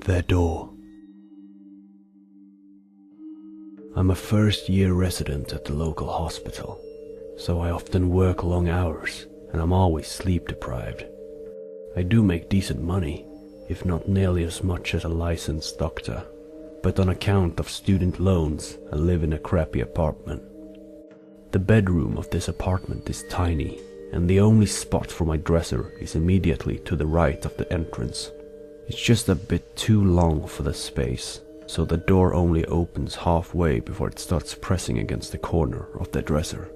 The door. I'm a first-year resident at the local hospital, so I often work long hours and I'm always sleep-deprived. I do make decent money, if not nearly as much as a licensed doctor, but on account of student loans, I live in a crappy apartment. The bedroom of this apartment is tiny, and the only spot for my dresser is immediately to the right of the entrance. It's just a bit too long for the space, so the door only opens halfway before it starts pressing against the corner of the dresser.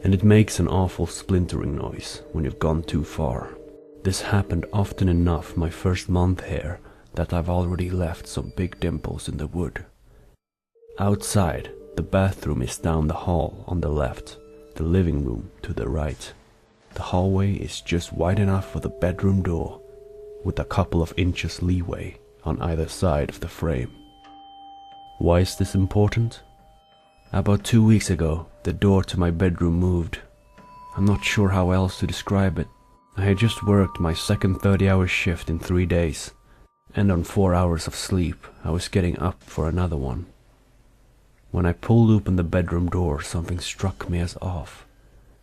And it makes an awful splintering noise when you've gone too far. This happened often enough my first month here that I've already left some big dimples in the wood. Outside, the bathroom is down the hall on the left, the living room to the right. The hallway is just wide enough for the bedroom door, with a couple of inches leeway on either side of the frame. Why is this important? About 2 weeks ago, the door to my bedroom moved. I'm not sure how else to describe it. I had just worked my second 30-hour shift in 3 days, and on 4 hours of sleep, I was getting up for another one. When I pulled open the bedroom door, something struck me as off,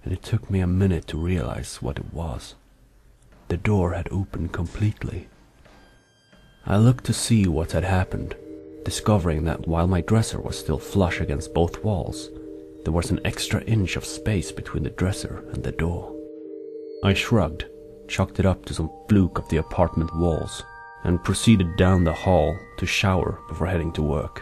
and it took me a minute to realize what it was. The door had opened completely. I looked to see what had happened, discovering that while my dresser was still flush against both walls, there was an extra inch of space between the dresser and the door. I shrugged, chalked it up to some fluke of the apartment walls, and proceeded down the hall to shower before heading to work.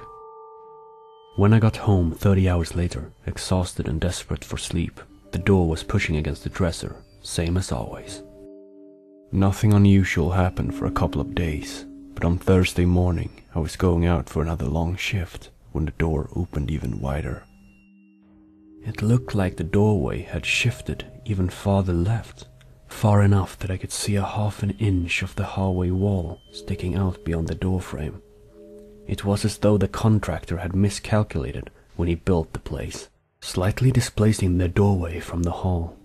When I got home 30 hours later, exhausted and desperate for sleep, the door was pushing against the dresser, same as always. Nothing unusual happened for a couple of days, but on Thursday morning I was going out for another long shift when the door opened even wider. It looked like the doorway had shifted even farther left, far enough that I could see a half an inch of the hallway wall sticking out beyond the doorframe. It was as though the contractor had miscalculated when he built the place, slightly displacing the doorway from the hall.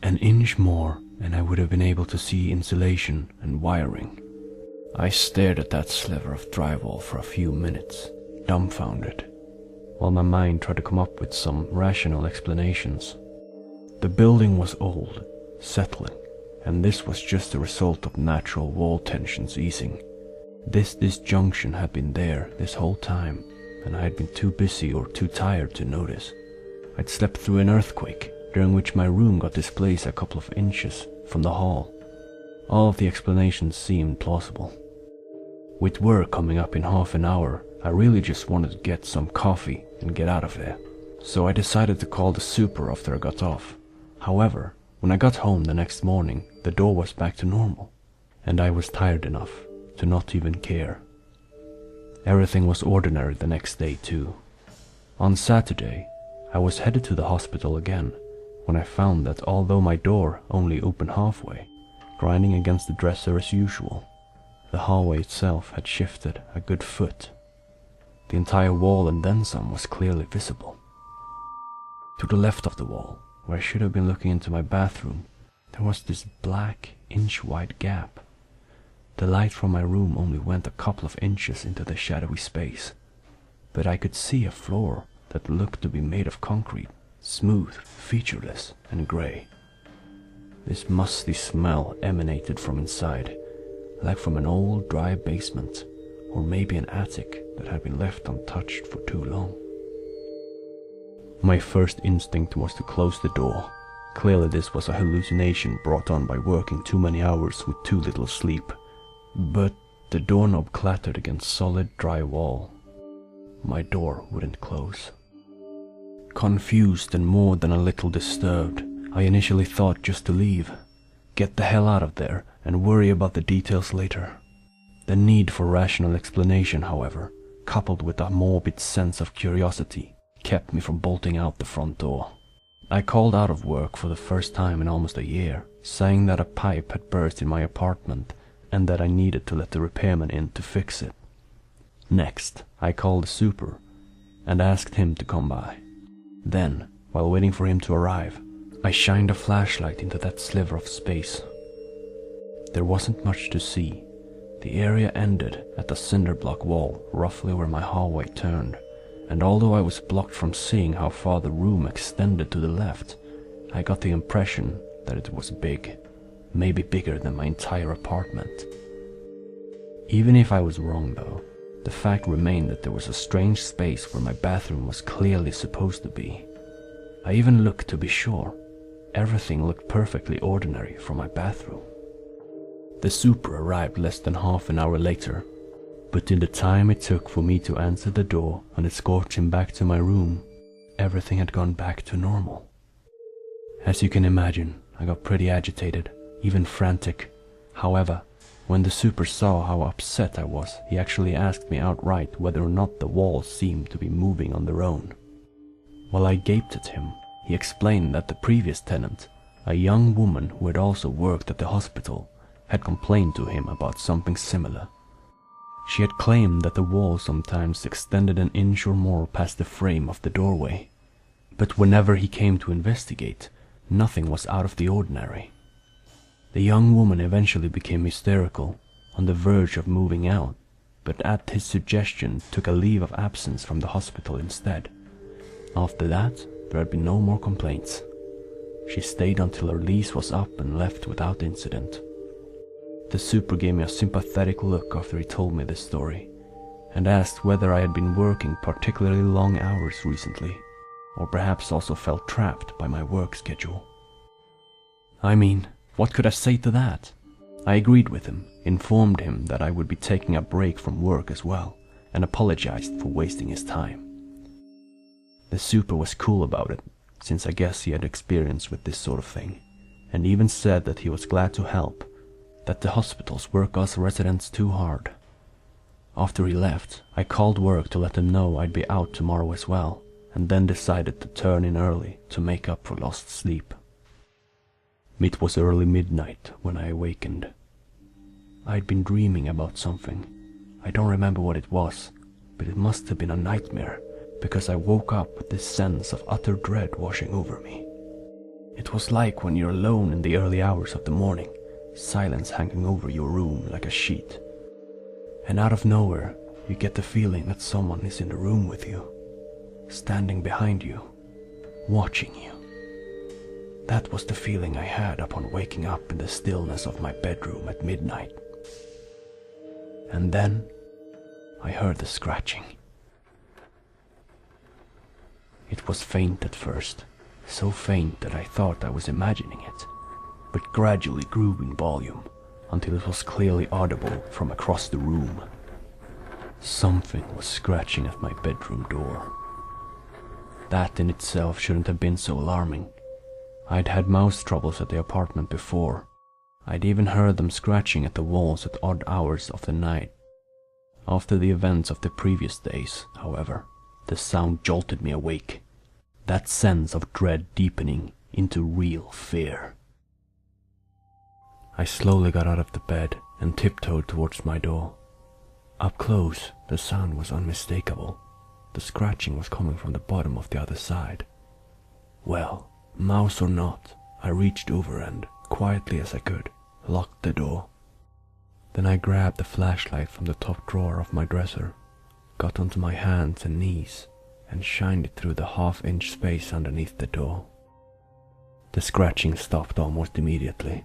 An inch more and I would have been able to see insulation and wiring. I stared at that sliver of drywall for a few minutes, dumbfounded, while my mind tried to come up with some rational explanations. The building was old, settling, and this was just a result of natural wall tensions easing. This disjunction had been there this whole time, and I had been too busy or too tired to notice. I'd slept through an earthquake, during which my room got displaced a couple of inches from the hall. All of the explanations seemed plausible. With work coming up in half an hour, I really just wanted to get some coffee and get out of there, so I decided to call the super after I got off. However, when I got home the next morning, the door was back to normal, and I was tired enough to not even care. Everything was ordinary the next day too. On Saturday, I was headed to the hospital again, when I found that although my door only opened halfway, grinding against the dresser as usual, the hallway itself had shifted a good foot. The entire wall and then some was clearly visible. To the left of the wall, where I should have been looking into my bathroom, there was this black, inch-wide gap. The light from my room only went a couple of inches into the shadowy space, but I could see a floor that looked to be made of concrete, smooth, featureless, and grey. This musty smell emanated from inside, like from an old dry basement, or maybe an attic that had been left untouched for too long. My first instinct was to close the door. Clearly this was a hallucination brought on by working too many hours with too little sleep. But the doorknob clattered against solid dry wall. My door wouldn't close. Confused and more than a little disturbed, I initially thought just to leave. Get the hell out of there and worry about the details later. The need for rational explanation, however, coupled with a morbid sense of curiosity, kept me from bolting out the front door. I called out of work for the first time in almost a year, saying that a pipe had burst in my apartment and that I needed to let the repairman in to fix it. Next, I called the super and asked him to come by. Then, while waiting for him to arrive, I shined a flashlight into that sliver of space. There wasn't much to see, The area ended at the cinder block wall roughly where my hallway turned, and although I was blocked from seeing how far the room extended to the left, I got the impression that it was big, maybe bigger than my entire apartment. Even if I was wrong though, the fact remained that there was a strange space where my bathroom was clearly supposed to be. I even looked to be sure. Everything looked perfectly ordinary for my bathroom. The super arrived less than half an hour later, but in the time it took for me to answer the door and escort him back to my room, everything had gone back to normal. As you can imagine, I got pretty agitated, even frantic. However, when the super saw how upset I was, he actually asked me outright whether or not the walls seemed to be moving on their own. While I gaped at him, he explained that the previous tenant, a young woman who had also worked at the hospital, had complained to him about something similar. She had claimed that the wall sometimes extended an inch or more past the frame of the doorway, but whenever he came to investigate, nothing was out of the ordinary. The young woman eventually became hysterical, on the verge of moving out, but at his suggestion took a leave of absence from the hospital instead. After that, there had been no more complaints. She stayed until her lease was up and left without incident. The super gave me a sympathetic look after he told me this story, and asked whether I had been working particularly long hours recently, or perhaps also felt trapped by my work schedule. I mean, what could I say to that? I agreed with him, informed him that I would be taking a break from work as well, and apologized for wasting his time. The super was cool about it, since I guess he had experience with this sort of thing, and even said that he was glad to help, that the hospitals work us residents too hard. After he left, I called work to let them know I'd be out tomorrow as well, and then decided to turn in early to make up for lost sleep. It was early midnight when I awakened. I'd been dreaming about something. I don't remember what it was, but it must have been a nightmare, because I woke up with this sense of utter dread washing over me. It was like when you're alone in the early hours of the morning, silence hanging over your room like a sheet. And out of nowhere, you get the feeling that someone is in the room with you, standing behind you, watching you. That was the feeling I had upon waking up in the stillness of my bedroom at midnight. And then, I heard the scratching. It was faint at first, so faint that I thought I was imagining it, but gradually grew in volume until it was clearly audible from across the room. Something was scratching at my bedroom door. That in itself shouldn't have been so alarming. I'd had mouse troubles at the apartment before. I'd even heard them scratching at the walls at odd hours of the night. After the events of the previous days, however, the sound jolted me awake, that sense of dread deepening into real fear. I slowly got out of the bed and tiptoed towards my door. Up close, the sound was unmistakable. The scratching was coming from the bottom of the other side. Well, mouse or not, I reached over and, quietly as I could, locked the door. Then I grabbed the flashlight from the top drawer of my dresser, got onto my hands and knees, and shined it through the half-inch space underneath the door. The scratching stopped almost immediately.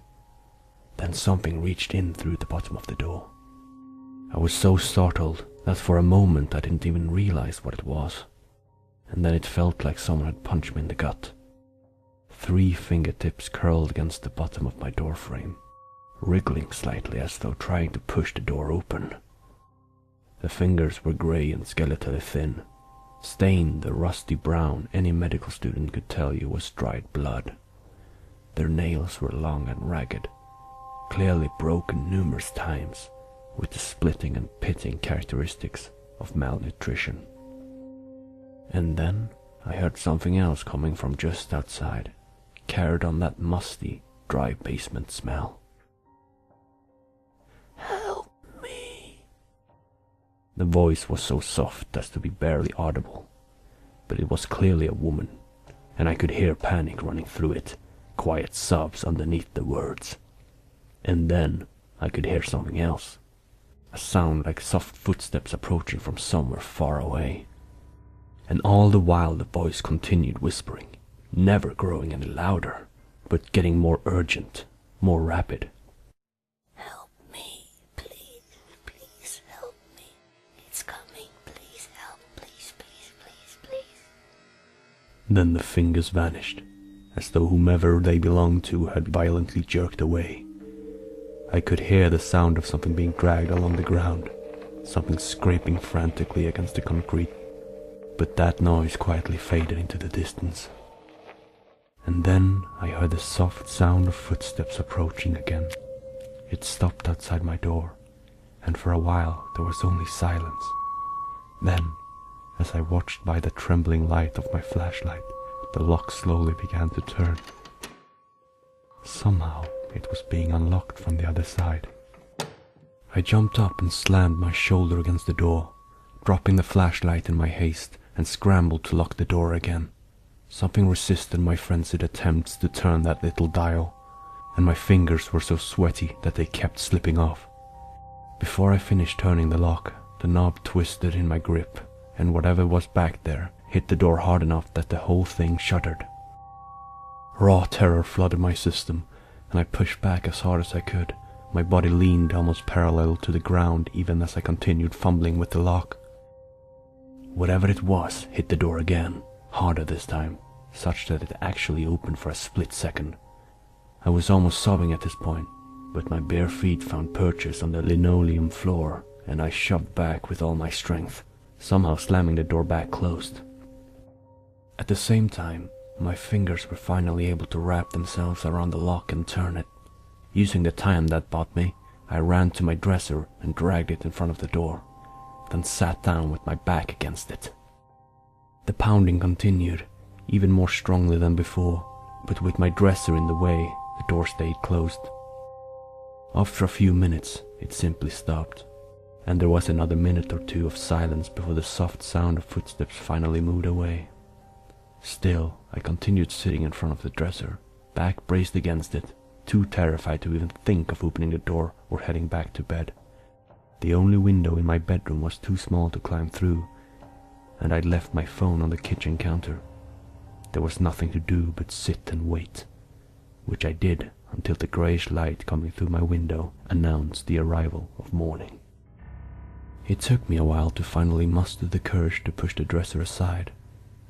Then something reached in through the bottom of the door. I was so startled that for a moment I didn't even realize what it was, and then it felt like someone had punched me in the gut. 3 fingertips curled against the bottom of my doorframe, wriggling slightly as though trying to push the door open. The fingers were grey and skeletally thin, stained the rusty brown any medical student could tell you was dried blood. Their nails were long and ragged, clearly broken numerous times, with the splitting and pitting characteristics of malnutrition. And then I heard something else coming from just outside, carried on that musty, dry basement smell. "Help me!" The voice was so soft as to be barely audible, but it was clearly a woman, and I could hear panic running through it, quiet sobs underneath the words. And then I could hear something else, a sound like soft footsteps approaching from somewhere far away. And all the while the voice continued whispering, never growing any louder, but getting more urgent, more rapid. Help me, please, please help me. It's coming, please help, please, please, please, please. Then the fingers vanished, as though whomever they belonged to had violently jerked away. I could hear the sound of something being dragged along the ground, something scraping frantically against the concrete, but that noise quietly faded into the distance. And then I heard the soft sound of footsteps approaching again. It stopped outside my door, and for a while there was only silence. Then, as I watched by the trembling light of my flashlight, the lock slowly began to turn. Somehow it was being unlocked from the other side. I jumped up and slammed my shoulder against the door, dropping the flashlight in my haste, and scrambled to lock the door again. Something resisted my frenzied attempts to turn that little dial, and my fingers were so sweaty that they kept slipping off. Before I finished turning the lock, the knob twisted in my grip, and whatever was back there hit the door hard enough that the whole thing shuddered. Raw terror flooded my system, and I pushed back as hard as I could. My body leaned almost parallel to the ground even as I continued fumbling with the lock. Whatever it was hit the door again, harder this time, such that it actually opened for a split second. I was almost sobbing at this point, but my bare feet found purchase on the linoleum floor, and I shoved back with all my strength, somehow slamming the door back closed. At the same time, my fingers were finally able to wrap themselves around the lock and turn it. Using the time that bought me, I ran to my dresser and dragged it in front of the door, then sat down with my back against it. The pounding continued, even more strongly than before, but with my dresser in the way, the door stayed closed. After a few minutes, it simply stopped, and there was another minute or two of silence before the soft sound of footsteps finally moved away. Still, I continued sitting in front of the dresser, back braced against it, too terrified to even think of opening the door or heading back to bed. The only window in my bedroom was too small to climb through, and I'd left my phone on the kitchen counter. There was nothing to do but sit and wait, which I did until the greyish light coming through my window announced the arrival of morning. It took me a while to finally muster the courage to push the dresser aside,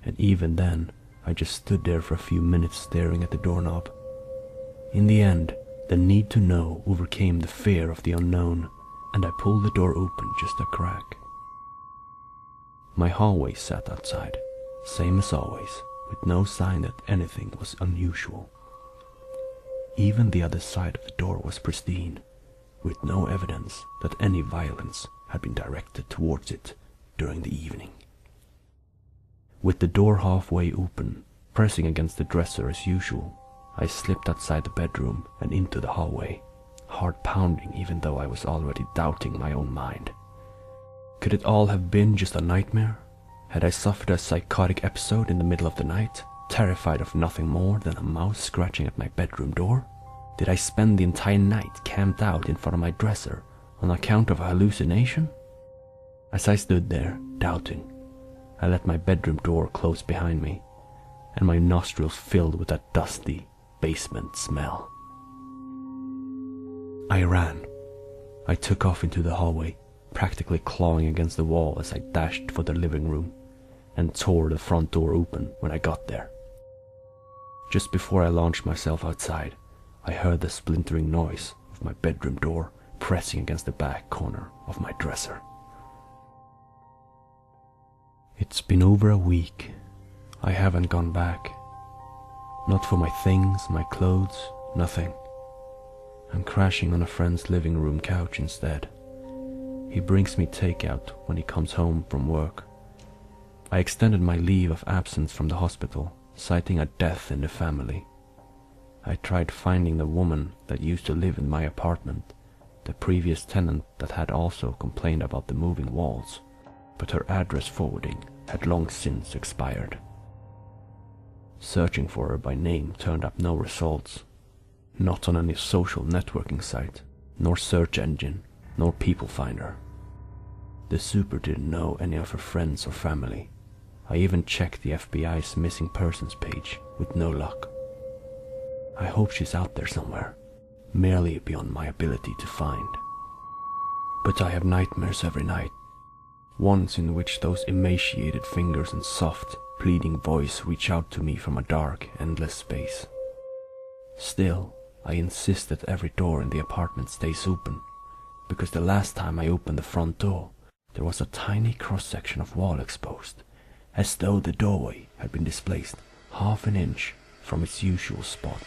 and even then I just stood there for a few minutes staring at the doorknob. In the end, the need to know overcame the fear of the unknown, and I pulled the door open just a crack. My hallway sat outside, same as always, with no sign that anything was unusual. Even the other side of the door was pristine, with no evidence that any violence had been directed towards it during the evening. With the door halfway open, pressing against the dresser as usual, I slipped outside the bedroom and into the hallway, heart pounding even though I was already doubting my own mind. Could it all have been just a nightmare? Had I suffered a psychotic episode in the middle of the night, terrified of nothing more than a mouse scratching at my bedroom door? Did I spend the entire night camped out in front of my dresser on account of a hallucination? As I stood there, doubting, I let my bedroom door close behind me, and my nostrils filled with that dusty basement smell. I ran. I took off into the hallway, practically clawing against the wall as I dashed for the living room, and tore the front door open when I got there. Just before I launched myself outside, I heard the splintering noise of my bedroom door pressing against the back corner of my dresser. It's been over a week. I haven't gone back. Not for my things, my clothes, nothing. I'm crashing on a friend's living room couch instead. He brings me takeout when he comes home from work. I extended my leave of absence from the hospital, citing a death in the family. I tried finding the woman that used to live in my apartment, the previous tenant that had also complained about the moving walls, but her address forwarding had long since expired. Searching for her by name turned up no results, not on any social networking site, nor search engine, nor people finder. The super didn't know any of her friends or family. I even checked the FBI's missing persons page with no luck. I hope she's out there somewhere, merely beyond my ability to find. But I have nightmares every night, ones in which those emaciated fingers and soft, pleading voice reach out to me from a dark, endless space. Still, I insist that every door in the apartment stays open, because the last time I opened the front door, there was a tiny cross-section of wall exposed, as though the doorway had been displaced half an inch from its usual spot.